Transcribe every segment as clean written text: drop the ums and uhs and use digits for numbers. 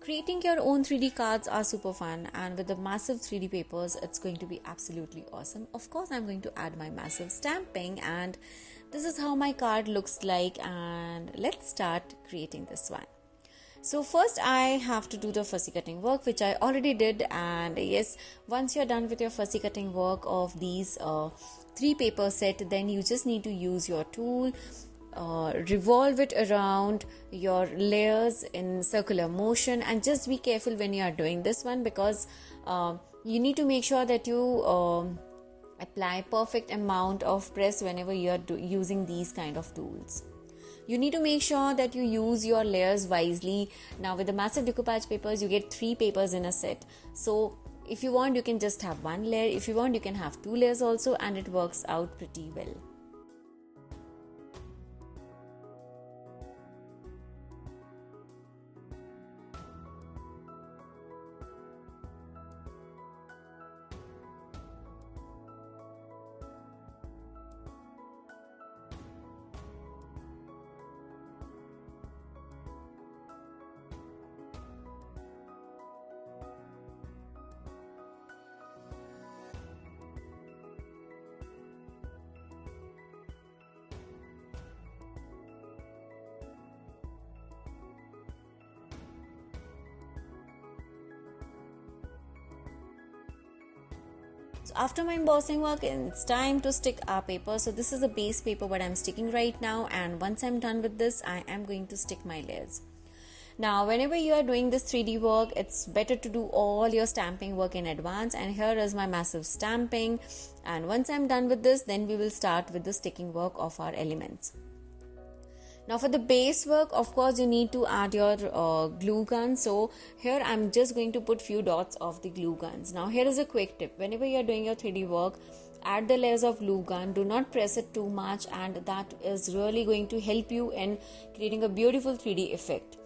Creating your own 3D cards are super fun, and with the massive 3D papers, it's going to be absolutely awesome. Of course, I'm going to add my massive stamping, and this is how my card looks like. And let's start creating this one. So first I have to do the fussy cutting work, which I already did. And yes, once you're done with your fussy cutting work of these 3 paper set, then you just need to use your tool, revolve it around your layers in circular motion, and just be careful when you are doing this one, because you need to make sure that you apply perfect amount of press whenever you are using these kind of tools. You need to make sure that you use your layers wisely. Now with the massive decoupage papers, you get 3 papers in a set. So if you want, you can just have 1 layer. If you want, you can have 2 layers also, and it works out pretty well. So after my embossing work, it's time to stick our paper. So this is a base paper what I'm sticking right now, and once I'm done with this, I am going to stick my layers. Now whenever you are doing this 3D work, it's better to do all your stamping work in advance, and here is my massive stamping. And once I'm done with this, then we will start with the sticking work of our elements. Now for the base work, of course, you need to add your glue gun. So here I'm just going to put few dots of the glue guns. Now here is a quick tip. Whenever you're doing your 3D work, add the layers of glue gun. Do not press it too much, and that is really going to help you in creating a beautiful 3D effect.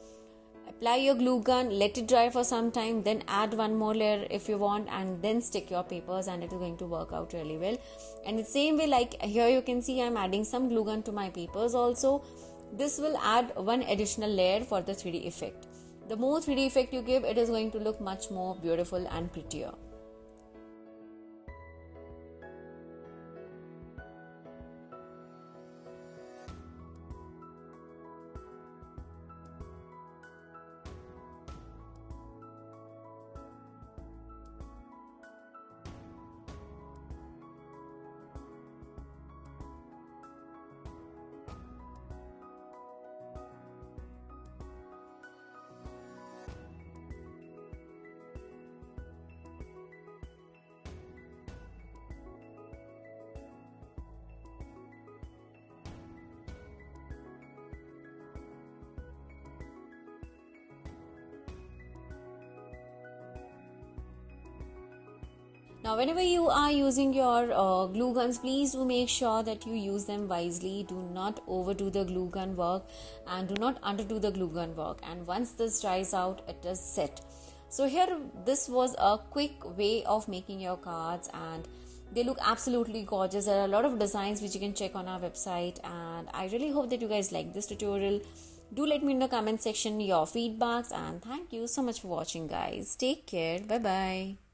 Apply your glue gun, let it dry for some time, then add 1 more layer if you want, and then stick your papers, and it is going to work out really well. And the same way, like here you can see I'm adding some glue gun to my papers also. This will add 1 additional layer for the 3D effect. The more 3D effect you give, it is going to look much more beautiful and prettier. Now whenever you are using your glue guns, please do make sure that you use them wisely. Do not overdo the glue gun work, and do not underdo the glue gun work. And once this dries out, it is set. So here, this was a quick way of making your cards, and they look absolutely gorgeous. There are a lot of designs which you can check on our website, and I really hope that you guys like this tutorial. Do let me in the comment section your feedbacks, and thank you so much for watching, guys. Take care. Bye bye.